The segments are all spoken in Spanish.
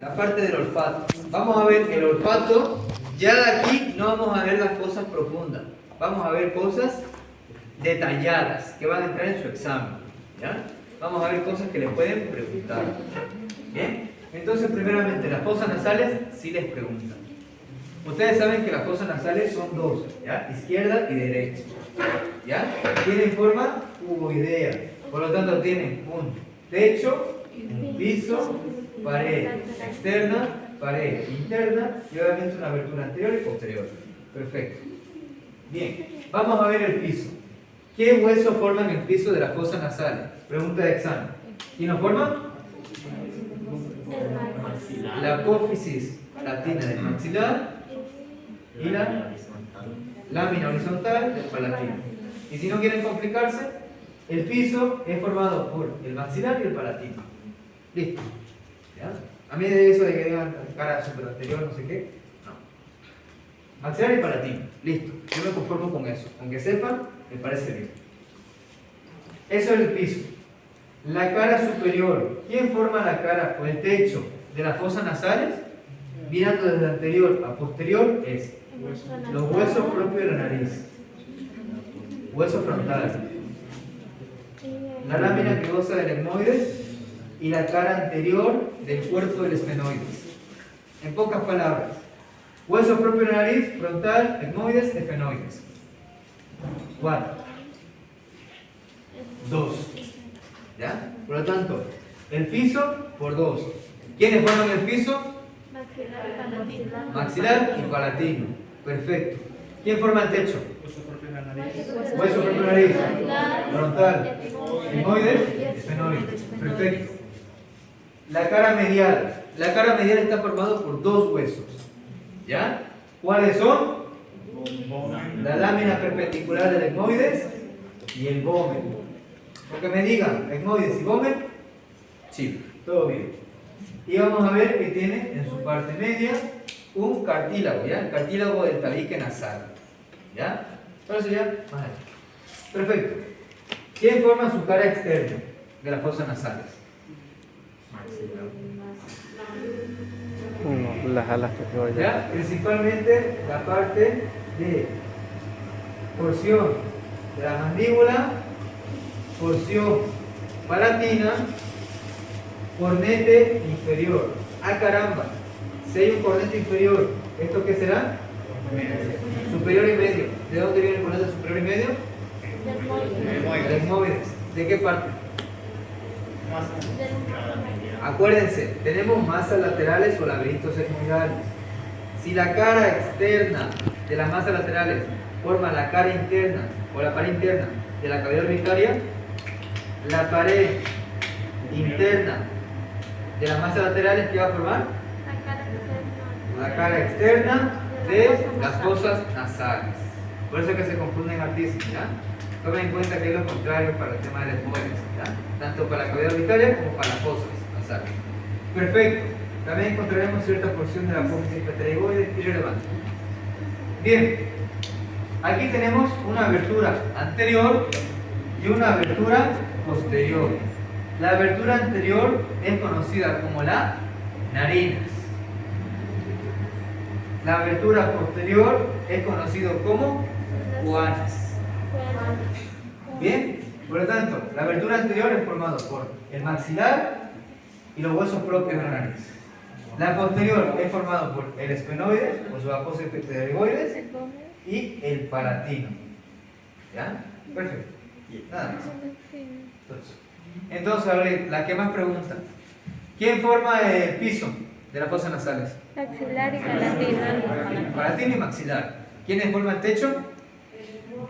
la parte del olfato. Vamos a ver el olfato. Ya de aquí no vamos a ver las cosas profundas. Vamos a ver cosas detalladas que van a entrar en su examen. ¿Ya? Vamos a ver cosas que le pueden preguntar. ¿Bien? Entonces, primeramente, las fosas nasales sí les preguntan. Ustedes saben que las fosas nasales son dos, ¿ya? Izquierda y derecha. ¿Ya? Tienen forma cuboidea. Por lo tanto, tienen un techo, un piso, pared externa, pared interna y obviamente una abertura anterior y posterior. Perfecto. Bien, vamos a ver el piso. ¿Qué huesos forman el piso de las fosas nasales? Pregunta de examen. ¿Quién lo forma? La apófisis latina del maxilar y la lámina horizontal del palatino. Y si no quieren complicarse, el piso es formado por el maxilar y el palatino. Listo. ¿Ya? A mí de eso de que digan cara super anterior, no sé qué, no. Maxilar y palatino. Listo. Yo me conformo con eso. Aunque sepan, me parece bien. Eso es el piso. La cara superior. ¿Quién forma la cara o el techo de las fosas nasales? Mirando desde anterior a posterior es los huesos propios de la nariz. Hueso frontal. La lámina que goza del etmoides y la cara anterior del cuerpo del esfenoides. En pocas palabras, hueso propio de la nariz, frontal, etmoides, esfenoides. 4. 2. ¿Ya? Por lo tanto, el piso por 2. ¿Quiénes forman el piso? Maxilar y palatino. Perfecto. ¿Quién forma el techo? Hueso propio de la nariz, frontal, etmoides, esfenoides. Perfecto. La cara medial. La cara medial está formada por dos huesos. ¿Ya? ¿Cuáles son? La lámina perpendicular del etmoides y el vómer. Porque me digan, etmoides y vómer, sí, todo bien. Y vamos a ver que tiene en su parte media un cartílago, ¿ya? El cartílago del tabique nasal. ¿Ya? Entonces ya, más allá. Perfecto. ¿Quién forma su cara externa de las fosas nasales? No, las alas que voy ¿Ya? Principalmente la parte de porción de la mandíbula, porción palatina, cornete inferior. ¡Ah, caramba! Si hay un cornete inferior, ¿esto qué será? Superior y medio. ¿De dónde viene el cornete superior y medio? Del etmoides. ¿De qué parte? Acuérdense, tenemos masas laterales o laberintos etmoidales. Si la cara externa de las masas laterales forma la cara interna o la pared interna de la cavidad orbitaria, la pared interna de las masas laterales, ¿qué va a formar? La cara externa de las fosas nasales. Por eso es que se confunden artistas, ¿ya? Tomen en cuenta que es lo contrario para el tema del etmoides, ¿ya? Tanto para la cavidad orbitaria como para las fosas nasales. Perfecto. También encontraremos cierta porción de la apófisis pterygoide irrelevante. Bien, aquí tenemos una abertura anterior y una abertura posterior. La abertura anterior es conocida como la narinas. La abertura posterior es conocido como guanas. Bien, por lo tanto, la abertura anterior es formada por el maxilar y los huesos propios de la nariz. La posterior es formada por el esfenoide, o su apófisis pterygoides, y el palatino. ¿Ya? Perfecto. Nada más. Entonces, a ver, la que más pregunta. ¿Quién forma el piso de las fosas nasales? Maxilar y palatino. Palatino y maxilar. ¿Quiénes forman el techo?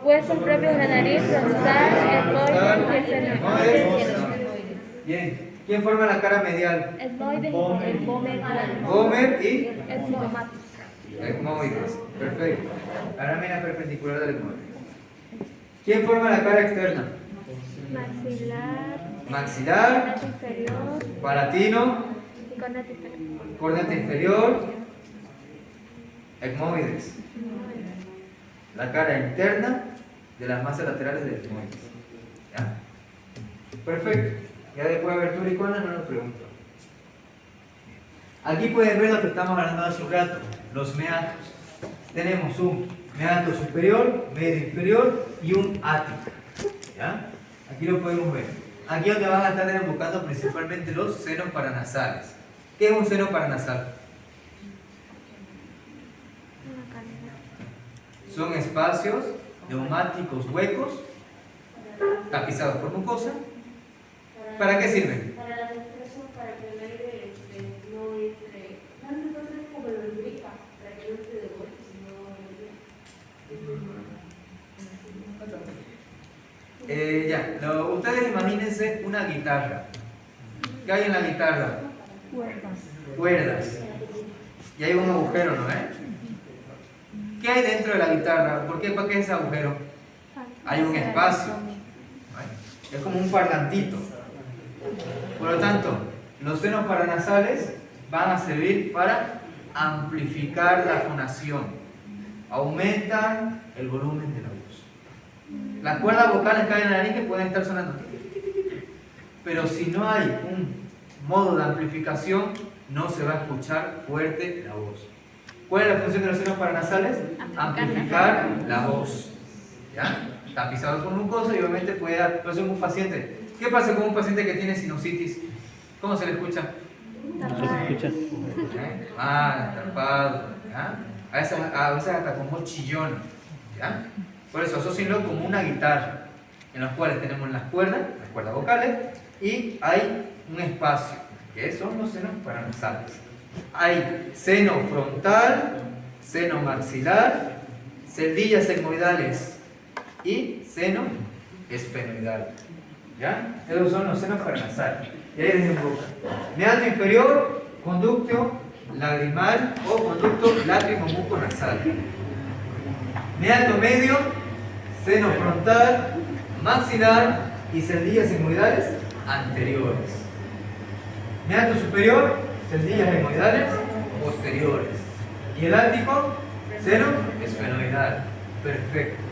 Huesos propios de la nariz, frontal, etmoides. Bien. ¿Quién forma la cara medial? Etmoides y el vómer. Gómez y Etmomático. etmoides. Perfecto. La lámina perpendicular del etmoides. ¿Quién forma la cara externa? Maxilar, Maxilar, cornete inferior palatino, y cornete inferior. cornete inferior, etmoides. La cara interna de las masas laterales del etmoides. ¿Ya? Perfecto. Ya después de abertura y cola no nos pregunto. Aquí pueden ver lo que estamos hablando hace un rato, los meatos. Tenemos un meato superior, medio inferior y un ático. ¿Ya? Aquí lo podemos ver. Aquí donde van a estar enfocando principalmente los senos paranasales. ¿Qué es un seno paranasal? Una cavidad. Son espacios neumáticos huecos, tapizados por mucosa. ¿Para qué sirven? Para la filtración, para que el aire no entre. No es como lo lubrica, para que no entre de golpe, sino. Ustedes imagínense una guitarra. ¿Qué hay en la guitarra? Cuerdas. Y hay un agujero, ¿no? ¿Qué hay dentro de la guitarra? ¿Por qué? ¿Para qué es ese agujero? Hay un espacio. Es como un parlantito. Por lo tanto, los senos paranasales van a servir para amplificar la fonación. Aumentan el volumen de la voz. Las cuerdas vocales que hay en la nariz pueden estar sonando. Pero si no hay un modo de amplificación, no se va a escuchar fuerte la voz. ¿Cuál es la función de los senos paranasales? Amplificar la voz. ¿Ya? Tapizado con mucosa y obviamente puede dar. Por eso un paciente. ¿Qué pasa con un paciente que tiene sinusitis? ¿Cómo se le escucha? Tapado. ¿Ya? A veces hasta como chillón. ¿Ya? Por eso asócienlo como una guitarra, en los cuales tenemos las cuerdas vocales, y hay un espacio, que son los senos paranasales. Hay seno frontal, seno maxilar, celdillas sigmoidales y seno esfenoidal. ¿Ya? Esos son los senos paranasales. Y ahí desemboca. Meato inferior, conducto lagrimal o conducto lacrimo-muco-nasal. Meato medio, seno frontal, maxilar y celdillas sigmoidales anteriores. Meato superior, celdillas sigmoidales posteriores. Y el ático, seno esfenoidal. Perfecto.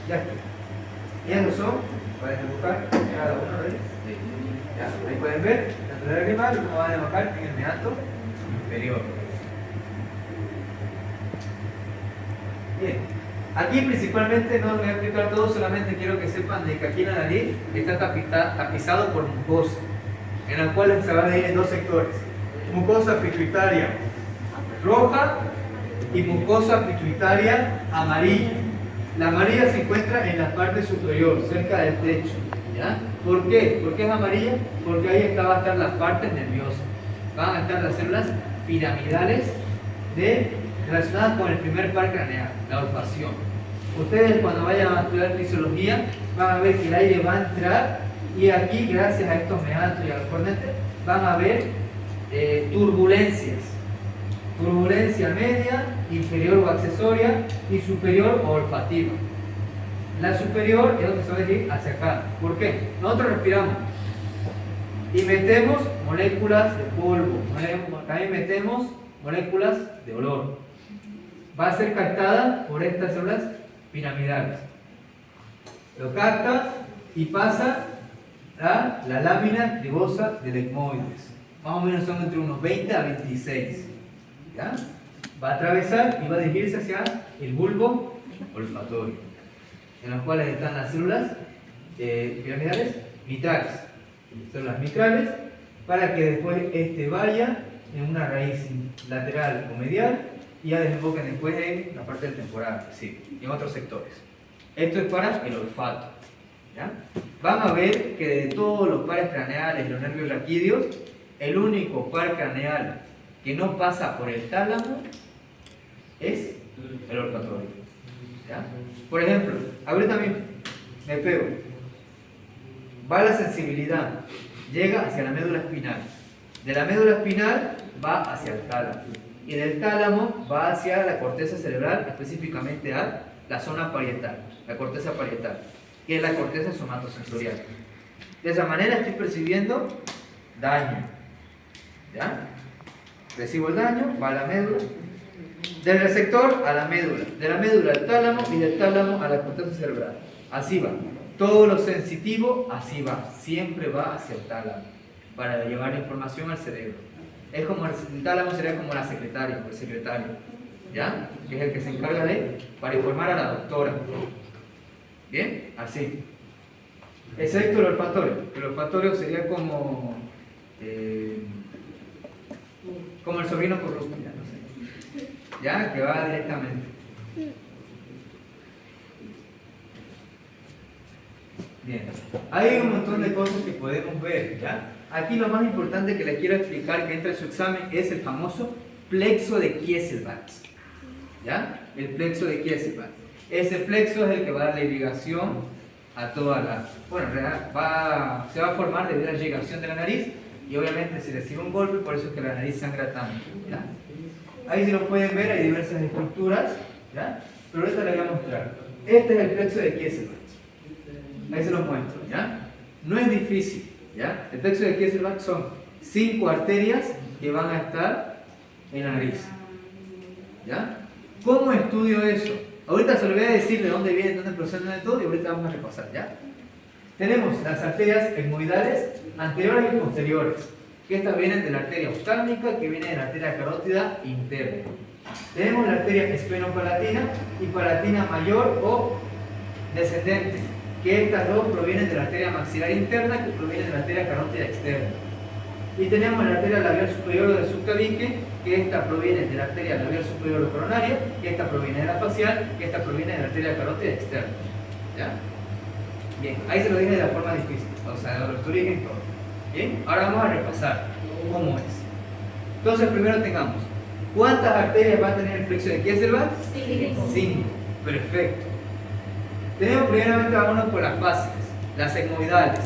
Ya está. Y esos son. Pueden buscar cada uno de ellos. ¿Ya? Ahí pueden ver tanto el lagrimal como van a bajar en el meato inferior. Bien. Aquí principalmente no les voy a explicar todo, solamente quiero que sepan de que aquí en la nariz está tapizado por mucosa, en la cual se va a dividir en dos sectores: mucosa pituitaria roja y mucosa pituitaria amarilla. La amarilla se encuentra en la parte superior, cerca del techo. ¿Ya? ¿Por qué? ¿Por qué es amarilla? Porque ahí van a estar las partes nerviosas. Van a estar las células piramidales relacionadas con el primer par craneal, la olfacción. Ustedes cuando vayan a estudiar fisiología van a ver que el aire va a entrar y aquí, gracias a estos meatos y a los cornetes, van a ver turbulencias. Turbulencia media, inferior o accesoria y superior o olfativa. La superior es donde se va a dirigir hacia acá. ¿Por qué? Nosotros respiramos y metemos moléculas de polvo, también metemos moléculas de olor. Va a ser captada por estas células piramidales. Lo capta y pasa a la lámina cribosa del ecmoides. Más o menos son entre unos 20 a 26. ¿Ya? Va a atravesar y va a dirigirse hacia el bulbo olfatorio, en los cuales están las células piramidales mitrales, células mitrales, para que después vaya en una raíz lateral o medial y ya desemboquen después en la parte del temporal, sí, y en otros sectores. Esto es para el olfato. ¿Ya? Van a ver que de todos los pares craneales y los nervios raquídeos, el único par craneal que no pasa por el tálamo es el olfatorio. ¿Ya? Por ejemplo, ahorita mismo me pego, va la sensibilidad, llega hacia la médula espinal, de la médula espinal va hacia el tálamo y del tálamo va hacia la corteza cerebral, específicamente a la zona parietal, la corteza parietal, que es la corteza somatosensorial. De esa manera estoy percibiendo daño. ¿Ya? Recibo el daño, va a la médula, del receptor a la médula, de la médula al tálamo y del tálamo a la corteza cerebral. Así va. Todo lo sensitivo, así va. Siempre va hacia el tálamo para llevar la información al cerebro. Es como, el tálamo sería como la secretaria o el secretario, ¿ya? Que es el que se encarga para informar a la doctora. ¿Bien? Así. Excepto el olfatorio. El olfatorio sería como el sobrino corrupto, ya, no sé. ¿Ya? Que va directamente. Bien. Hay un montón de cosas que podemos ver, ¿ya? Aquí lo más importante que les quiero explicar que entra en su examen es el famoso plexo de Kieselbach. ¿Ya? El plexo de Kieselbach. Ese plexo es el que va a dar la irrigación a toda la... Bueno, en realidad se va a formar debido a la irrigación de la nariz y obviamente se recibe un golpe, por eso es que la nariz sangra tanto, ¿ya? Ahí si lo pueden ver, hay diversas estructuras, ¿ya? Pero ahorita les voy a mostrar. Este es el plexo de Kieselbach. Ahí se los muestro, ¿ya? No es difícil, ¿ya? El plexo de Kieselbach son 5 arterias que van a estar en la nariz, ¿ya? ¿Cómo estudio eso? Ahorita se lo voy a decir de dónde viene, dónde proceden de todo y ahorita vamos a repasar, ¿ya? Tenemos las arterias etmoidales anteriores y posteriores, que estas vienen de la arteria oftálmica, que viene de la arteria carótida interna. Tenemos la arteria esfenopalatina y palatina mayor o descendente, que estas dos provienen de la arteria maxilar interna, que proviene de la arteria carótida externa. Y tenemos la arteria labial superior o del subtabique, que esta proviene de la arteria labial superior o coronaria, que esta proviene de la facial, que esta proviene de la arteria carótida externa. ¿Ya? Bien, ahí se lo dije de la forma difícil, o sea, de los origen todo. Bien, ahora vamos a repasar cómo es. Entonces, primero tengamos, ¿cuántas arterias va a tener el plexo de Kieselbach? 5. Perfecto. Tenemos primeramente, vámonos por las fáciles, las etmoidales.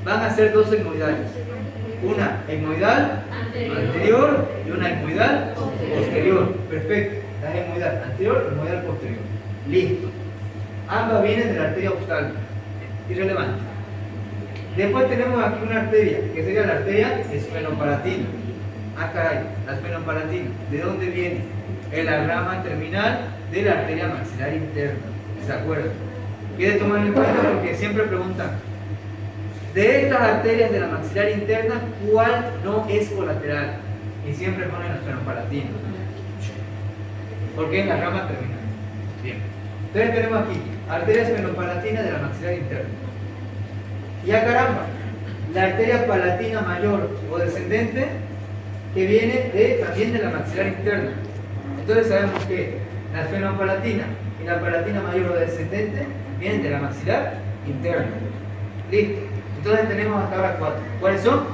Van a ser 2 etmoidales. Una etmoidal anterior y una etmoidal posterior. Perfecto. La etmoidal anterior y etmoidal posterior. Listo. Ambas vienen de la arteria oftálmica. Irrelevante. Después tenemos aquí una arteria, que sería la arteria esfenopalatina. Ah, caray, la esfenopalatina. ¿De dónde viene? Es la rama terminal de la arteria maxilar interna. ¿Se acuerdan? Quiere tomar en cuenta porque siempre preguntan, de estas arterias de la maxilar interna, ¿cuál no es colateral? Y siempre ponen la esfenopalatina, porque es la rama terminal. Bien. Entonces tenemos aquí, arteria esfenopalatina de la maxilar interna. Y a caramba, la arteria palatina mayor o descendente, que viene también de la maxilar interna. Entonces sabemos que la esfenopalatina y la palatina mayor o descendente vienen de la maxilar interna. Listo. Entonces tenemos hasta ahora 4. ¿Cuáles son?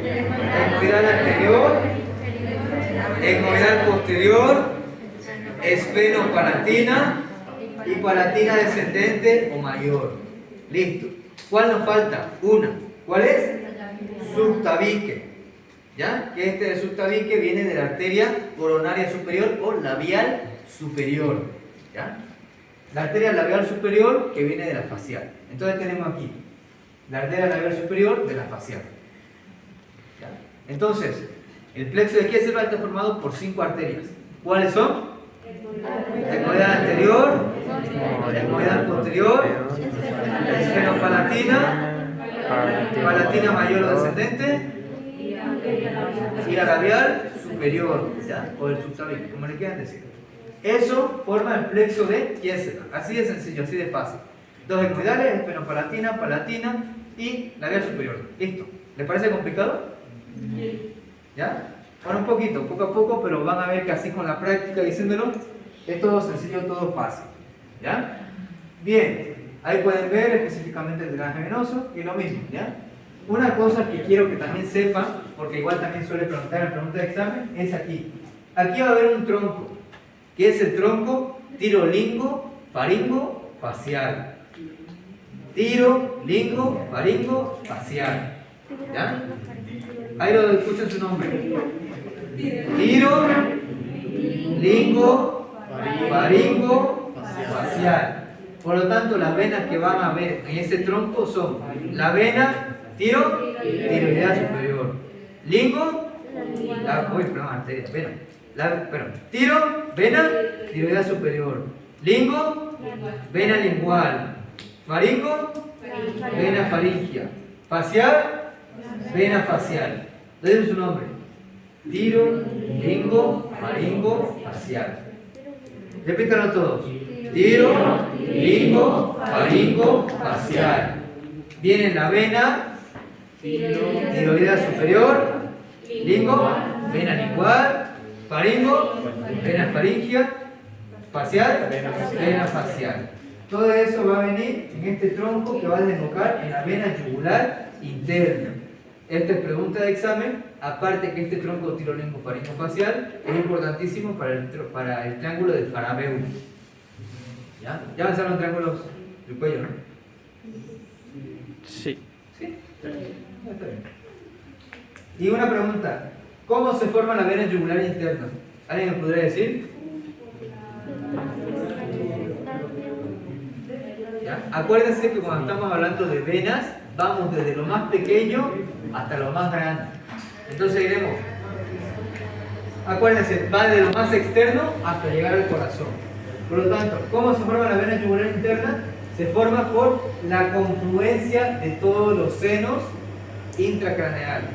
Etmoidal anterior, etmoidal posterior, esfenopalatina y palatina descendente o mayor. Listo. ¿Cuál nos falta? Una. ¿Cuál es? Subtabique. ¿Ya? Que este del subtabique viene de la arteria coronaria superior o labial superior. ¿Ya? La arteria labial superior que viene de la facial. Entonces tenemos aquí la arteria labial superior de la facial. ¿Ya? Entonces, el plexo de Kieselbach está formado por 5 arterias. ¿Cuáles son? Etmoidal anterior, etmoidal posterior, esfenopalatina, palatina mayor o descendente y la labial superior, ¿ya? O el subtabique, como le quieran decir. Eso forma el plexo de Kieselbach. Así de sencillo, así de fácil. 2 etmoidales, esfenopalatina, palatina y labial superior. Listo. ¿Les parece complicado? ¿Ya? Bueno, un poquito, poco a poco, pero van a ver que así con la práctica diciéndolo, es todo sencillo, todo fácil. ¿Ya? Bien, ahí pueden ver específicamente el drenaje venoso y lo mismo, ¿ya? Una cosa que quiero que también sepan, porque igual también suele preguntar en la pregunta de examen, es aquí. Aquí va a haber un tronco, que es el tronco tirolingo, faringo, facial. Tiro, lingo, faringo, facial. ¿Ya? Ahí lo escuchan su nombre. Tiro, lingo, faringo, facial. Por lo tanto, las venas que van a ver en ese tronco son la vena, tiroidea superior. Lingo, tiro, vena, tiroidea superior. Lingo, vena lingual. Faringo, vena faringia. Facial, vena facial. Le doy su nombre. Tiro, lingo, faringo, facial. Repítanlo todos. Tiro, lingo, faringo, facial. Viene la vena tiroidea superior, lingo, vena lingual, faringo, vena faringia, facial, vena facial. Todo eso va a venir en este tronco que va a desembocar en la vena yugular interna. Esta es pregunta de examen, aparte que este tronco tirolingo-faringo-facial es importantísimo para el triángulo de Farabeu. ¿Ya? ¿Ya avanzaron los triángulos del cuello, no? Sí. ¿Sí? Está bien. Y una pregunta, ¿cómo se forma la vena yugular interna? ¿Alguien me podría decir? ¿Ya? Acuérdense que cuando estamos hablando de venas, vamos desde lo más pequeño hasta lo más grande. Entonces iremos, acuérdense, va de lo más externo hasta llegar al corazón. Por lo tanto, ¿cómo se forma la vena yugular interna? Se forma por la confluencia de todos los senos intracraneales.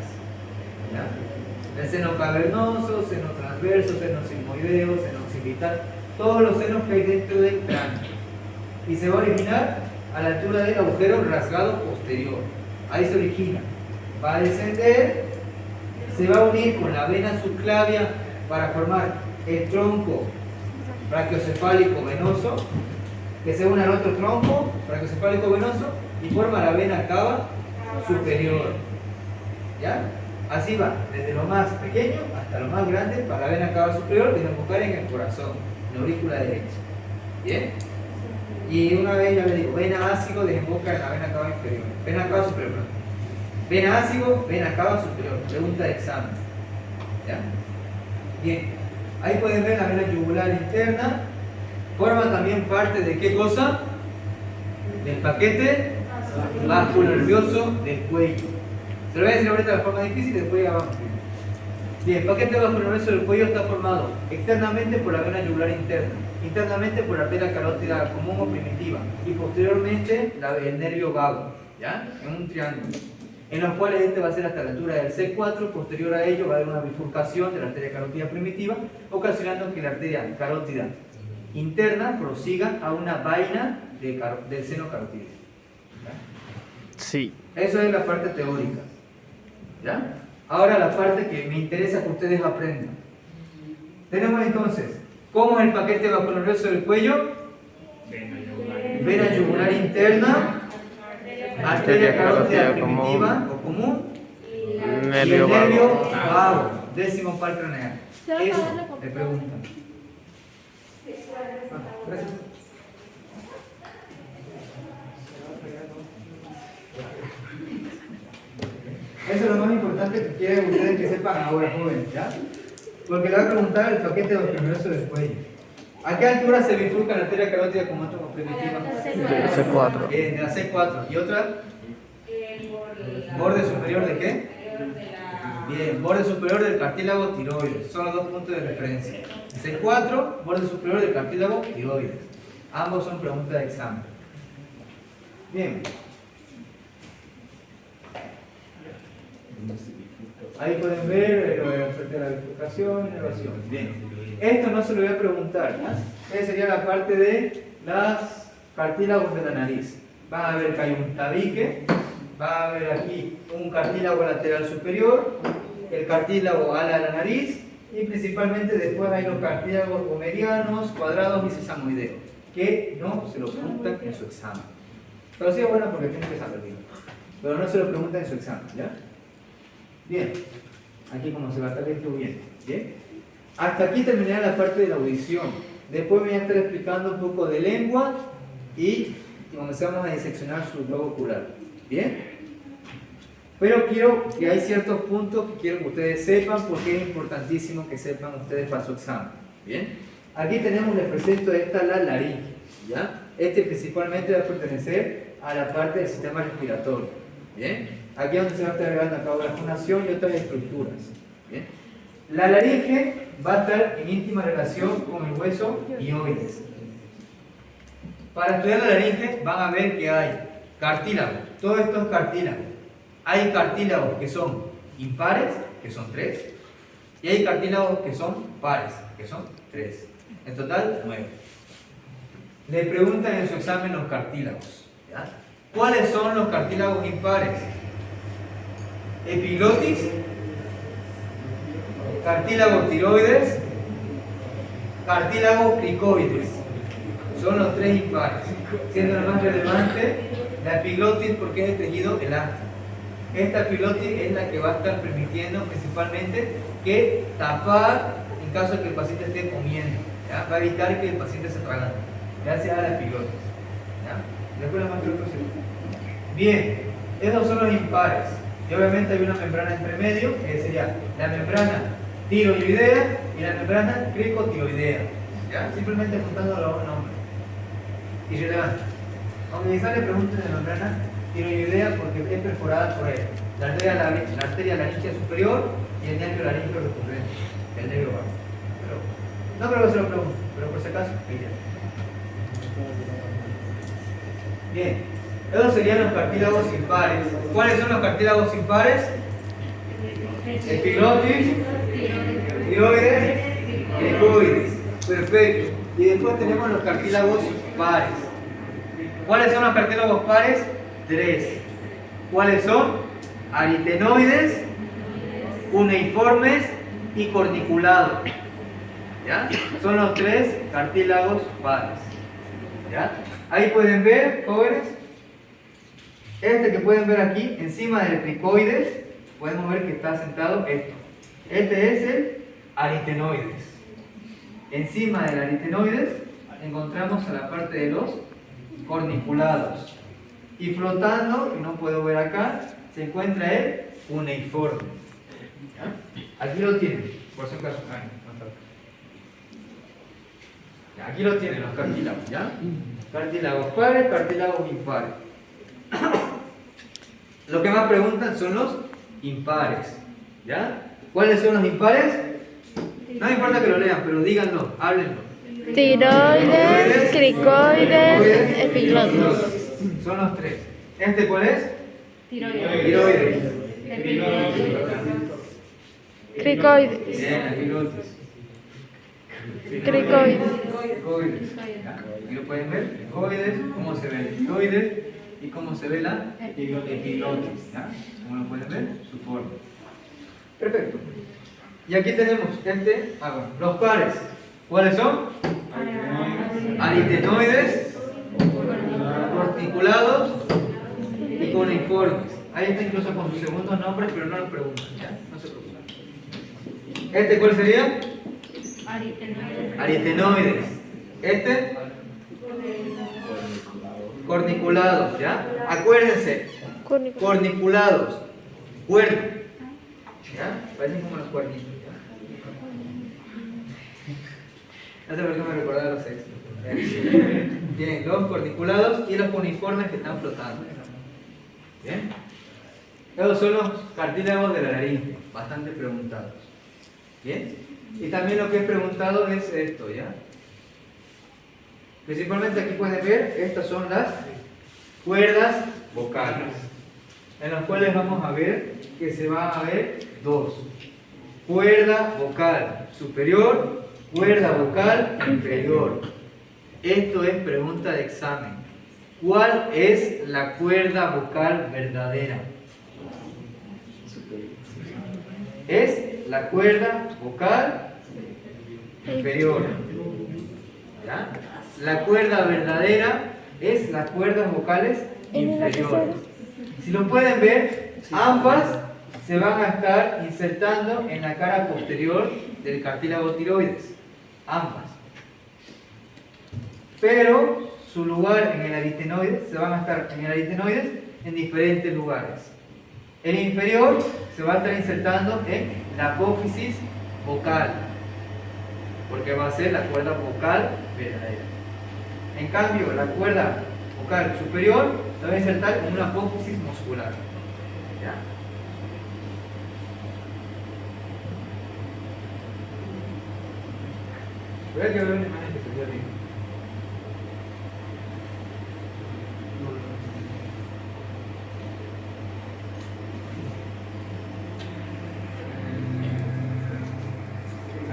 ¿Ya? El seno cavernoso, seno transverso, seno sigmoideo, seno occipital, todos los senos que hay dentro del cráneo. Y se va a originar a la altura del agujero rasgado posterior. Ahí se origina. Va a descender, se va a unir con la vena subclavia para formar el tronco brachiocefálico venoso, que se une al otro tronco brachiocefálico venoso y forma la vena cava superior. ¿Ya? Así va, desde lo más pequeño hasta lo más grande para la vena cava superior, desembocar en el corazón, en la aurícula derecha. ¿Bien? Y una vez ya le digo, vena ácido desemboca en la vena cava inferior. Vena cava superior, perdón. Vena ácido, vena cava superior. Pregunta de examen. ¿Ya? Bien. Ahí pueden ver la vena yugular interna. Forma también parte de qué cosa? Del paquete vasculonervioso del cuello. Se lo voy a decir ahorita de forma difícil y después ya vamos. Bien, el paquete vasculonervioso del cuello está formado externamente por la vena yugular interna, internamente por la arteria carótida común o primitiva y posteriormente el nervio vago, ¿ya? En un triángulo, en los cuales este va a ser hasta la altura del C4, posterior a ello va a haber una bifurcación de la arteria carótida primitiva, ocasionando que la arteria carótida interna prosiga a una vaina del seno carotídeo. Sí. Eso es la parte teórica. ¿Ya? Ahora la parte que me interesa que ustedes aprendan. Tenemos entonces, ¿cómo es el paquete vasculonervioso del cuello? Vena yugular interna, arteria carótida primitiva o común y el nervio vago, décimo par craneal. Eso le preguntan. Gracias. Eso es lo más importante que quieren ustedes que sepan ahora, jóvenes, ¿ya? Porque le voy a preguntar el paquete vasculonervioso del cuello. ¿A qué altura se bifurca la arteria carótida como primitiva? De la C4. De la C4. ¿Y otra? ¿Borde superior de qué? Bien, borde superior del cartílago tiroides. Son los dos puntos de referencia. C4, borde superior del cartílago tiroides. Ambos son preguntas de examen. Bien. Ahí pueden ver lo de la bifurcación y elevación. Bien. Esto no se lo voy a preguntar. Esa sería la parte de las cartílagos de la nariz. Van a ver que hay un tabique. Va a haber aquí un cartílago lateral superior, el cartílago ala de la nariz y principalmente después hay los cartílagos medianos, cuadrados y sesamoideos, que no se lo preguntan en su examen. Pero sí es bueno porque tienen que saberlo. Pero no se lo preguntan en su examen, ¿ya? Bien. Aquí como se va a estar esto bien. ¿Bien? Hasta aquí terminará la parte de la audición. Después me voy a estar explicando un poco de lengua y comenzamos a diseccionar su globo ocular. ¿Bien? Pero quiero que hay ciertos puntos que quiero que ustedes sepan porque es importantísimo que sepan ustedes para su examen. ¿Bien? Aquí tenemos, les presento esta la laringe. ¿Ya? Este principalmente va a pertenecer a la parte del sistema respiratorio. ¿Bien? Aquí es donde se va a estar llevando a cabo la fonación y otras estructuras. ¿Bien? La laringe va a estar en íntima relación con el hueso hioides. Para estudiar la laringe van a ver que hay cartílagos. Todo esto es cartílago. Hay cartílagos que son impares que son 3. Y hay cartílagos que son pares, que son 3. En total, 9. Le preguntan en su examen los cartílagos. ¿Ya? ¿Cuáles son los cartílagos impares? Epiglotis, cartílagos tiroides, cartílagos cricoides. Son los 3 impares. Siendo la más relevante la epiglotis porque es de tejido elástico. Esta epiglotis es la que va a estar permitiendo principalmente que tapar en caso de que el paciente esté comiendo. ¿Ya? Va a evitar que el paciente se atragante. Gracias a la epiglotis. ¿Ya? Después la macroelectrosis. Bien, esos son los impares. Y obviamente hay una membrana entre medio, que sería la membrana tiroidea y la membrana cricotiroidea. ¿Ya? Simplemente juntando los nombres. Irrelevante. Aunque quizás le pregunten de la membrana tiroidea porque es perforada por él. La arteria laringea superior y el nervio laríngeo recurrente, el nervio vago. Pero no creo que se lo pregunten, pero por si acaso, ya. Bien, esos serían los cartílagos impares. ¿Cuáles son los cartílagos impares? Epiglotis, tiroides, cricoides. Perfecto. Y después tenemos los cartílagos pares. ¿Cuáles son los cartílagos pares? 3. ¿Cuáles son? Aritenoides, cuneiformes y corniculados. ¿Ya? Son los 3 cartílagos pares. ¿Ya? Ahí pueden ver, jóvenes, este que pueden ver aquí, encima del cricoides, podemos ver que está sentado esto. Este es el aritenoides. Encima del aritenoides encontramos a la parte de los corniculados. Y flotando, que no puedo ver acá, se encuentra el cuneiforme. ¿Ya? Aquí lo tienen, por si acaso. Aquí lo tienen los cartílagos, ¿ya? Cartílagos pares, cartílagos impares. Lo que más preguntan son los impares, ¿ya? ¿Cuáles son los impares? No importa que lo lean, pero díganlo, háblenlo. Tiroides, cricoides, epiglotis. Son los 3. ¿Este cuál es? Tiroides. Tiroides. Cricoides. Bien, epiglotis. Cricoides. Cricoides. ¿Ya? Aquí lo pueden ver, cricoides, cómo se ve el cricoides y cómo se ve la epiglotis. ¿Ya? Como lo pueden ver, su forma. Perfecto. Y aquí tenemos los pares. ¿Cuáles son? Aritenoides, corniculados y cuneiformes. Ahí está incluso con sus segundos nombres, pero no los preguntan, ¿ya? No se preocupen. ¿Cuál sería? Aritenoides. Corniculados, ¿ya? Acuérdense, corniculados, cuerno, ¿ya? Parecen como los cuernitos, ¿ya? No sé por qué me recordaba los sexos. Bien, los corniculados y los cuneiformes que están flotando. Bien. Esos son los cartílagos de la laringe, bastante preguntados. Bien. Y también lo que es preguntado es esto, ¿ya? Principalmente aquí pueden ver, estas son las cuerdas vocales, en las cuales vamos a ver que se van a ver 2. Cuerda vocal superior, cuerda vocal inferior. Esto es pregunta de examen. ¿Cuál es la cuerda vocal verdadera? Es la cuerda vocal inferior. ¿Ya? La cuerda verdadera es las cuerdas vocales inferiores. Si lo pueden ver, ambas se van a estar insertando en la cara posterior del cartílago tiroides. Ambas. Pero su lugar en el aritenoides, se van a estar en el aritenoides en diferentes lugares. El inferior se va a estar insertando en la apófisis vocal, porque va a ser la cuerda vocal verdadera. En cambio, la cuerda vocal superior se va a insertar en una apófisis muscular. ¿Ya? Voy a que ver una imagen que se vea bien.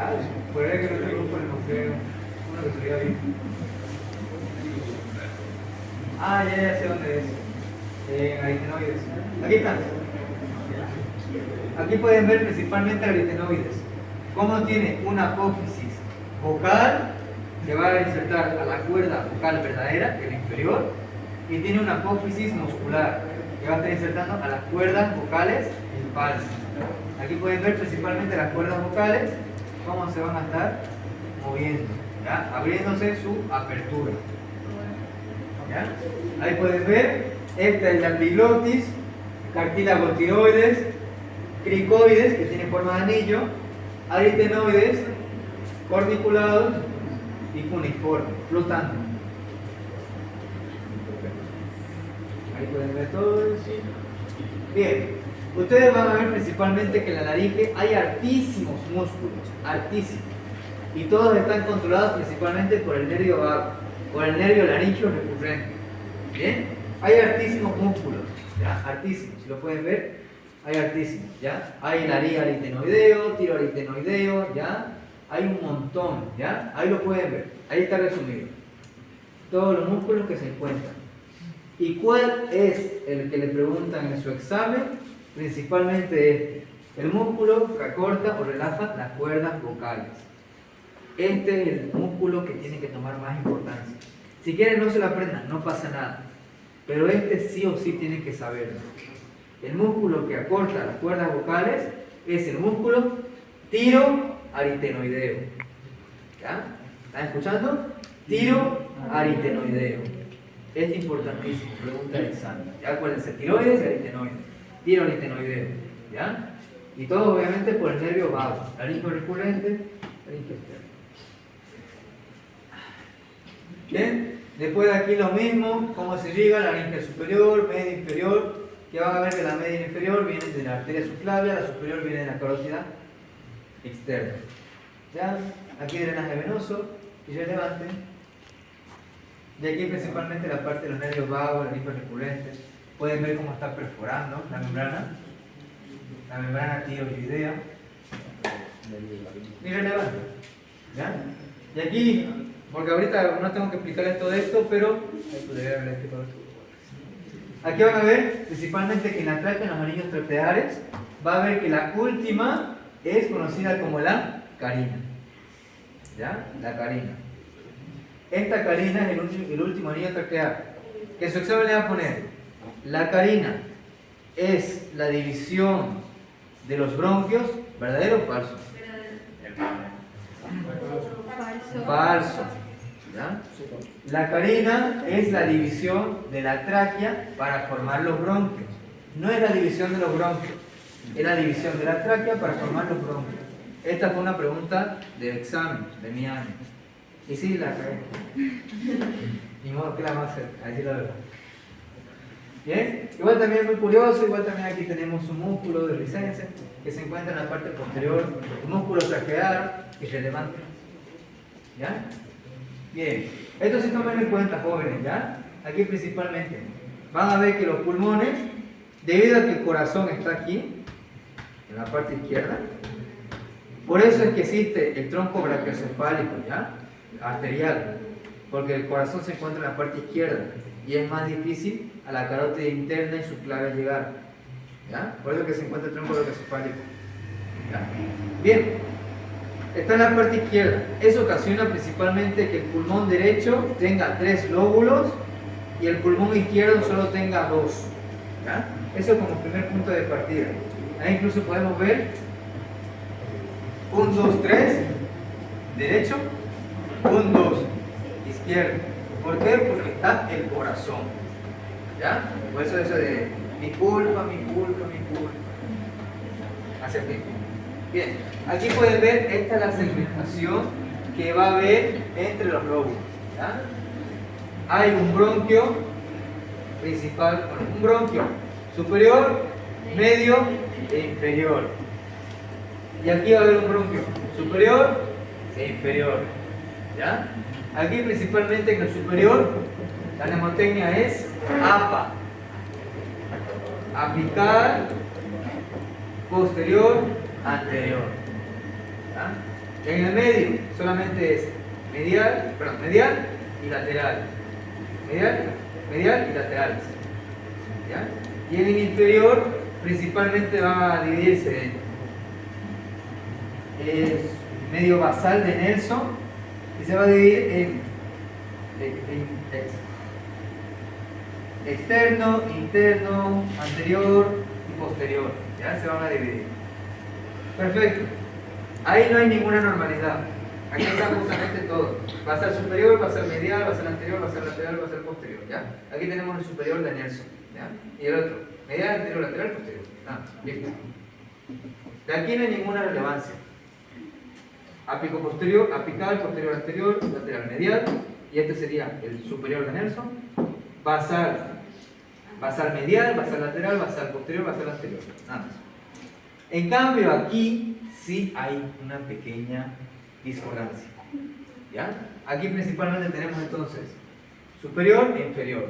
Ah, puede que no te grupo en el museo, uno que sería bien. Ah, ya sé dónde es. Aritenoides. Aquí están. Aquí pueden ver principalmente aritenoides. Cómo tiene una apófisis vocal que va a insertar a la cuerda vocal verdadera, que es la inferior, y tiene una apófisis muscular que va a estar insertando a las cuerdas vocales falsas. Aquí pueden ver principalmente las cuerdas vocales, cómo se van a estar moviendo, ¿ya? Abriéndose su apertura. ¿Ya? Ahí pueden ver, esta es la epiglotis, cartílago tiroides, cricoides, que tiene forma de anillo, aritenoides, corniculados y cuneiformes, flotando. Ahí pueden ver todo eso. Bien, ustedes van a ver principalmente que en la laringe hay hartísimos músculos, hartísimos. Y todos están controlados principalmente por el nervio vago, por el nervio laríngeo recurrente. Bien, hay hartísimos músculos, ¿ya? Hartísimos, si lo pueden ver, hay hartísimos, ¿ya? Hay aritenoideo, tiroaritenoideo, ¿ya? Hay un montón, ¿ya? Ahí lo pueden ver, ahí está resumido. Todos los músculos que se encuentran. ¿Y cuál es el que le preguntan en su examen? Principalmente este, el músculo que acorta o relaja las cuerdas vocales. Este es el músculo que tiene que tomar más importancia. Si quieren no se lo aprendan, no pasa nada. Pero este sí o sí tienen que saberlo. El músculo que acorta las cuerdas vocales es el músculo tiroaritenoideo. ¿Ya? ¿Están escuchando? Tiroaritenoideo. Es importantísimo, pregunta del examen. ¿Ya? Acuérdense, tiroides y aritenoides. Tiroaritenoideo. ¿Ya? Y todo obviamente por el nervio vago. Laringe recurrente, laringe externo. Bien, después de aquí lo mismo, cómo se llega, laringe superior, media inferior, que van a ver que la media y inferior vienen de la arteria subclavia, la superior viene de la carótida externa. ¿Ya? Aquí drenaje venoso, irrelevante. Y aquí principalmente la parte de los nervios vagos, laringe recurrente. Pueden ver cómo está perforando la membrana tiroidea. Irrelevante. ¿Ya? Y aquí, porque ahorita no tengo que explicarles todo esto, pero aquí van a ver principalmente que en la tráquea, en los anillos traqueares, va a ver que la última es conocida como la carina. ¿Ya? La carina. Esta carina es el último anillo traquear. Que su examen le va a poner: la carina es la división de los bronquios, ¿verdadero o falso? Falso. ¿Ya? La carina es la división de la tráquea para formar los bronquios. No es la división de los bronquios, es la división de la tráquea para formar los bronquios. Esta fue una pregunta del examen de mi año. Y sí, la cagué. Ni modo, ¿qué la vamos a hacer? A decir la verdad. Bien, igual también muy curioso, igual también aquí tenemos un músculo de Ricense que se encuentra en la parte posterior, un músculo traquear irrelevante. ¿Ya? Bien, esto sí tomen en cuenta, jóvenes, ¿ya? Aquí principalmente van a ver que los pulmones, debido a que el corazón está aquí, en la parte izquierda, por eso es que existe el tronco brachiocefálico, ¿ya? Arterial, porque el corazón se encuentra en la parte izquierda y es más difícil a la carótida interna y subclavia llegar, ¿ya? Por eso que se encuentra el tronco brachiocefálico, ¿ya? Bien. Está en la parte izquierda. Eso ocasiona principalmente que el pulmón derecho tenga 3 lóbulos y el pulmón izquierdo solo tenga 2. ¿Ya? Eso como primer punto de partida. Ahí incluso podemos ver 1, 2, 3, derecho, 1, 2, izquierdo. ¿Por qué? Porque está el corazón. ¿Ya? Por eso de mi culpa. Hacia ti. Bien, aquí pueden ver, esta es la segmentación que va a haber entre los lóbulos. ¿Ya? Hay un bronquio principal, un bronquio superior, medio e inferior. Y aquí va a haber un bronquio superior e inferior. ¿Ya? Aquí principalmente en el superior, la mnemotecnia es APA. Apical, posterior, anterior. ¿Ya? En el medio solamente es medial y lateral. Medial y lateral. ¿Ya? Y en el inferior principalmente va a dividirse en el medio basal de Nelson y se va a dividir en externo, interno, anterior y posterior. Ya se van a dividir. Perfecto. Ahí no hay ninguna normalidad. Aquí está justamente todo. Va a ser superior, va a ser medial, va a ser anterior, va a ser lateral, va a ser posterior. ¿Ya? Aquí tenemos el superior de Nelson. ¿Ya? Y el otro. Medial, anterior, lateral, posterior. Listo. De aquí no hay ninguna relevancia. Apico posterior, apical, posterior anterior, lateral medial. Y este sería el superior de Nelson. Basal medial, basal lateral, basal posterior, basal anterior. Nada más. En cambio aquí sí hay una pequeña discordancia. ¿Ya? Aquí principalmente tenemos entonces superior e inferior.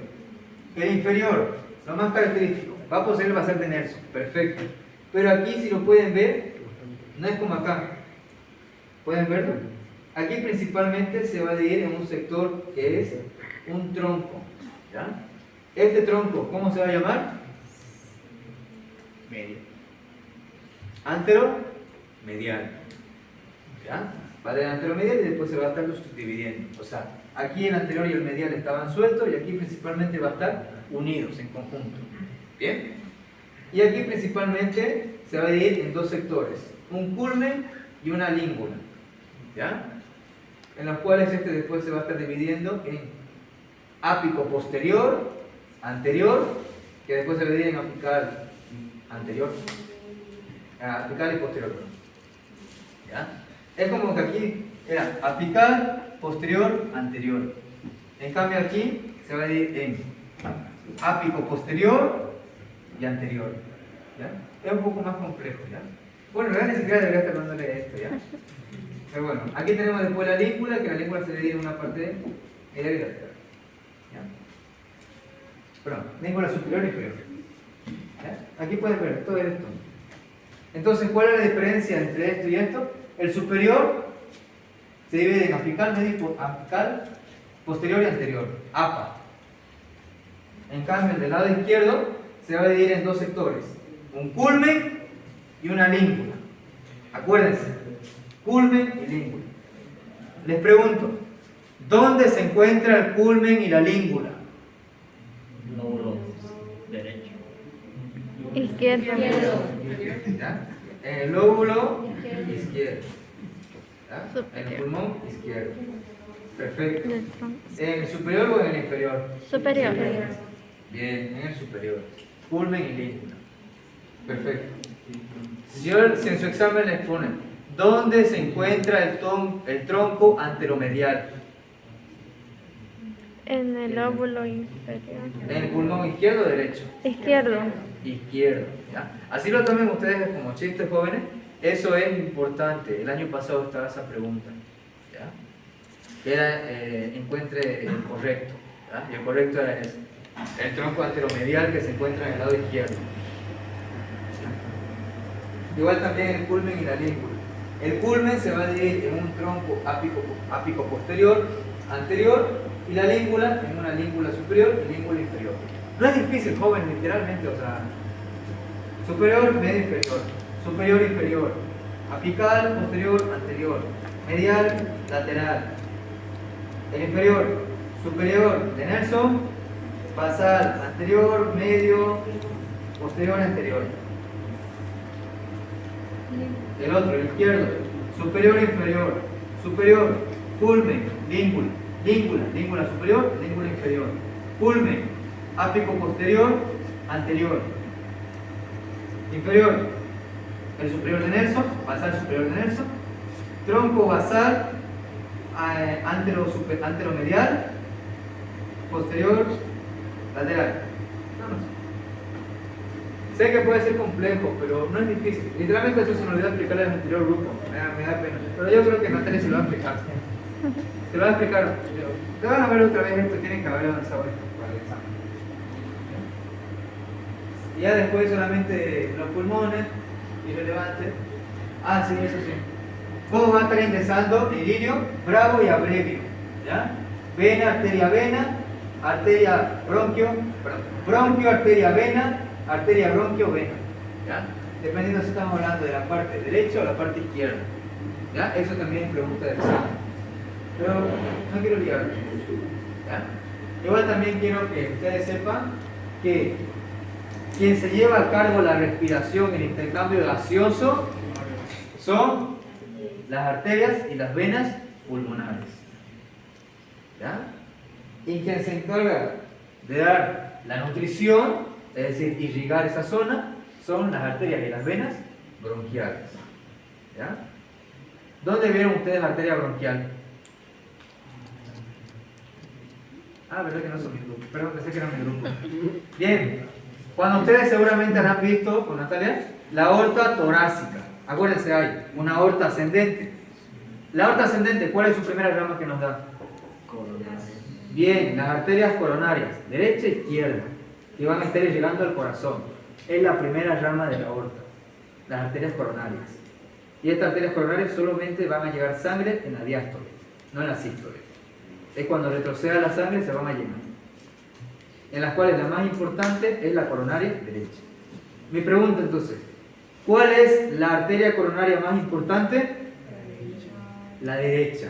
El inferior, lo más característico, va a poseer el basal de Nelson. Perfecto. Pero aquí, si lo pueden ver, no es como acá. ¿Pueden verlo? Aquí principalmente se va a dividir en un sector que es un tronco. ¿Ya? Este tronco, ¿cómo se va a llamar? Medio. Antero medial. ¿Ya? Va del antero medial y después se va a estar subdividiendo. O sea, aquí el anterior y el medial estaban sueltos y aquí principalmente va a estar unidos en conjunto. ¿Bien? Y aquí principalmente se va a dividir en dos sectores, un culmen y una língula. ¿Ya? En los cuales este después se va a estar dividiendo en ápico posterior, anterior, que después se divide en apical anterior, apical y posterior. ¿Ya? Es como que aquí era apical, posterior, anterior. En cambio aquí se va a dividir en ápico posterior y anterior. ¿Ya? Es un poco más complejo. ¿Ya? Bueno, en realidad ni siquiera debería estar dándole esto. ¿Ya? Pero bueno, aquí tenemos después la língula, que la língula se divide en una parte medial y lateral. Perdón, língula superior y inferior. ¿Ya? Aquí pueden ver todo esto. Entonces, ¿cuál es la diferencia entre esto y esto? El superior se divide en apical, medio, apical, posterior y anterior. APA. En cambio, el del lado izquierdo se va a dividir en dos sectores: un culmen y una língula. Acuérdense, culmen y língula. Les pregunto, ¿dónde se encuentra el culmen y la língula? Lóbulo derecho. Izquierdo. ¿Ya? En el lóbulo izquierdo. ¿Ya? En el Superior. pulmón izquierdo. Perfecto. Del tronco. ¿En el superior o en el inferior? Superior. Bien, en el superior. Culmen y língula. Perfecto. Si en su examen les ponen, ¿dónde se encuentra el tronco anteromedial? En el lóbulo inferior. ¿En el pulmón izquierdo o derecho? Izquierdo. Izquierdo. ¿Ya? Así lo tomen ustedes como chistes, jóvenes. Eso es importante. El año pasado estaba esa pregunta. ¿Ya? Que era encuentre el correcto. ¿Ya? Y el correcto era ese. El tronco anteromedial que se encuentra en el lado izquierdo. ¿Ya? Igual también el culmen y la língula. El culmen se va a dividir en un tronco ápico posterior, anterior, y la língula en una língula superior y língula inferior. No es difícil, joven, literalmente, o sea, superior, medio, inferior, superior, inferior, apical, posterior, anterior, medial, lateral. El inferior, superior de Nelson, basal, anterior, medio, posterior, anterior. El otro, el izquierdo, superior, inferior, superior, culmen, língula, língula superior, língula inferior, culmen, ápico posterior, anterior, inferior, el superior de Nelson, basal superior de Nelson, tronco basal, anteromedial, posterior, lateral. Sé que puede ser complejo, pero no es difícil. Literalmente eso se me olvidó explicarle al anterior grupo, me da pena. Pero yo creo que Natalia se lo va a explicar. Se lo va a explicar. Te van a ver otra vez esto, tienen que haber avanzado esto para el examen. Y ya después solamente los pulmones, irrelevante. Ah, sí, eso sí. ¿Cómo va a estar ingresando el ilio bravo y abrevio? ¿Ya? Vena, arteria, bronquio, bronquio, arteria, bronquio, vena. ¿Ya? Dependiendo si estamos hablando de la parte derecha o la parte izquierda. ¿Ya? Eso también es pregunta del examen. Pero no quiero liar. ¿Ya? Igual también quiero que ustedes sepan que quien se lleva a cargo la respiración, el intercambio gaseoso, son las arterias y las venas pulmonares. ¿Ya? Y quien se encarga de dar la nutrición, es decir, irrigar esa zona, son las arterias y las venas bronquiales. ¿Ya? ¿Dónde vieron ustedes arteria bronquial? Ah, verdad que no son mi grupo. Perdón, pensé que era mi grupo. Bien. Cuando ustedes seguramente habrán visto, con Natalia, la aorta torácica. Acuérdense, hay una aorta ascendente. La aorta ascendente, ¿cuál es su primera rama que nos da? Bien, las arterias coronarias, derecha e izquierda, que van a estar llegando al corazón. Es la primera rama de la aorta, las arterias coronarias. Y estas arterias coronarias solamente van a llegar sangre en la diástole, no en la sístole. Es cuando retroceda la sangre se van a llenar. En las cuales la más importante es la coronaria derecha. Mi pregunta entonces, ¿cuál es la arteria coronaria más importante? La derecha.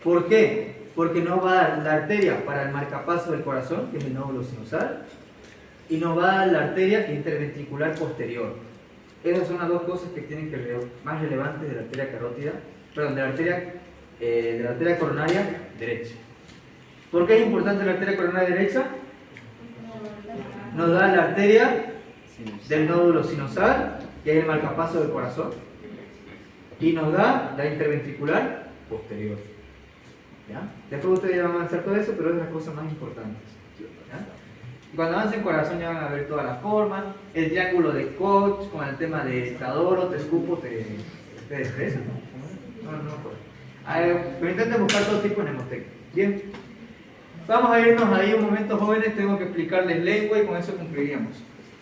¿Por qué? Porque nos va a dar la arteria para el marcapaso del corazón, que es el nódulo sinusal, y nos va a dar la arteria interventricular posterior. Esas son las dos cosas que tienen que ver más relevantes de la arteria carótida, perdón, de la arteria coronaria derecha. ¿Por qué es importante la arteria coronaria derecha? Nos da la arteria del nódulo sinusal, que es el marcapaso del corazón, y nos da la interventricular posterior. ¿Ya? Después ustedes van a avanzar todo eso, pero es las cosas más importantes. ¿Ya? Y cuando avancen corazón ya van a ver todas las formas, el triángulo de Koch con el tema de te adoro, te escupo, te desprecio. No me acuerdo. Pero intenten buscar todo tipo de mnemoteca. Bien. Vamos a irnos ahí un momento, jóvenes, tengo que explicarles lengua y con eso concluiríamos.